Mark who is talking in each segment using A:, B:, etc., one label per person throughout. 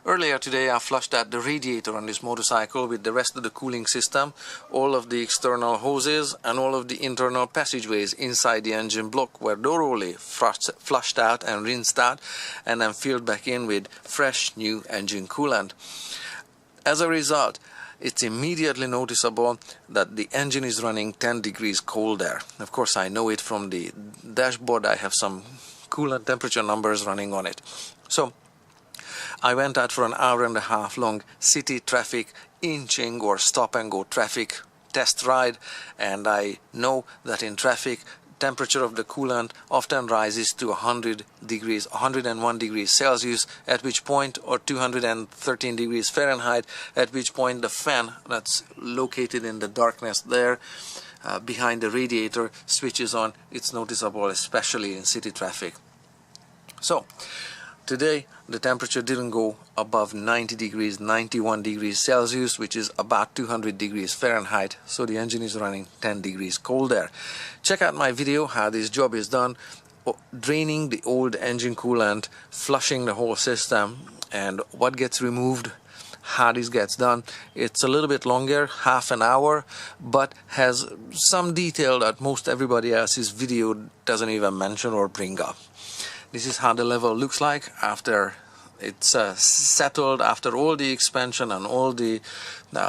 A: Earlier today I flushed out the radiator on this motorcycle with the rest of the cooling system, all of the external hoses and all of the internal passageways inside the engine block were thoroughly flushed out and rinsed out and then filled back in with fresh new engine coolant. As a result, it's immediately noticeable that the engine is running 10 degrees colder. Of course, I know it from the dashboard. I have some coolant temperature numbers running on it. So I went out for an hour-and-a-half long city traffic inching or stop-and-go traffic test ride, and I know that in traffic temperature of the coolant often rises to 100 degrees, 101 degrees Celsius, at which point, or 213 degrees Fahrenheit, at which point the fan that's located in the darkness there behind the radiator switches on. It's noticeable, especially in city traffic. So today the temperature didn't go above 90 degrees, 91 degrees Celsius, which is about 200 degrees Fahrenheit, so the engine is running 10 degrees colder. Check out my video how this job is done, draining the old engine coolant, flushing the whole system, and what gets removed, how this gets done. It's a little bit longer, half an hour, but has some detail that most everybody else's video doesn't even mention or bring up. This is how the level looks like after it's settled, after all the expansion and all the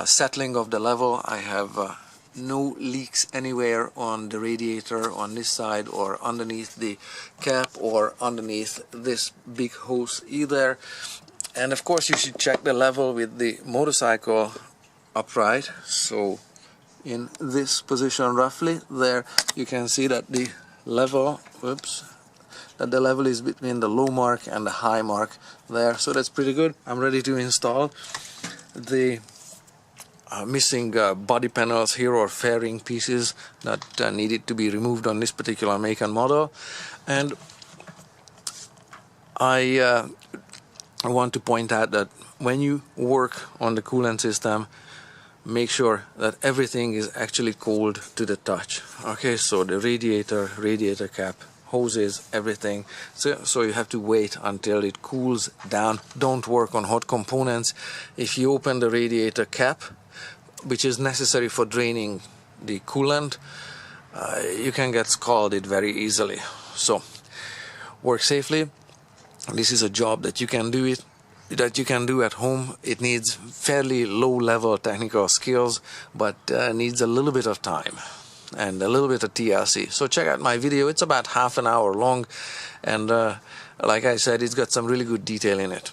A: settling of the level. I have no leaks anywhere on the radiator on this side or underneath the cap or underneath this big hose either. And of course you should check the level with the motorcycle upright. So in this position roughly there you can see that the level, that the level is between the low mark and the high mark there, so that's pretty good. I'm ready to install the missing body panels here, or fairing pieces that needed to be removed on this particular make and model. And I want to point out that when you work on the coolant system, make sure that everything is actually cold to the touch. Okay, so the radiator cap, hoses, everything, so you have to wait until it cools down. Don't work on hot components. If you open the radiator cap, which is necessary for draining the coolant, you can get scalded very easily. So work safely. This is a job that you can do at home. It needs fairly low level technical skills, but needs a little bit of time and a little bit of TLC. So check out my video. It's about half an hour long, and like I said, it's got some really good detail in it.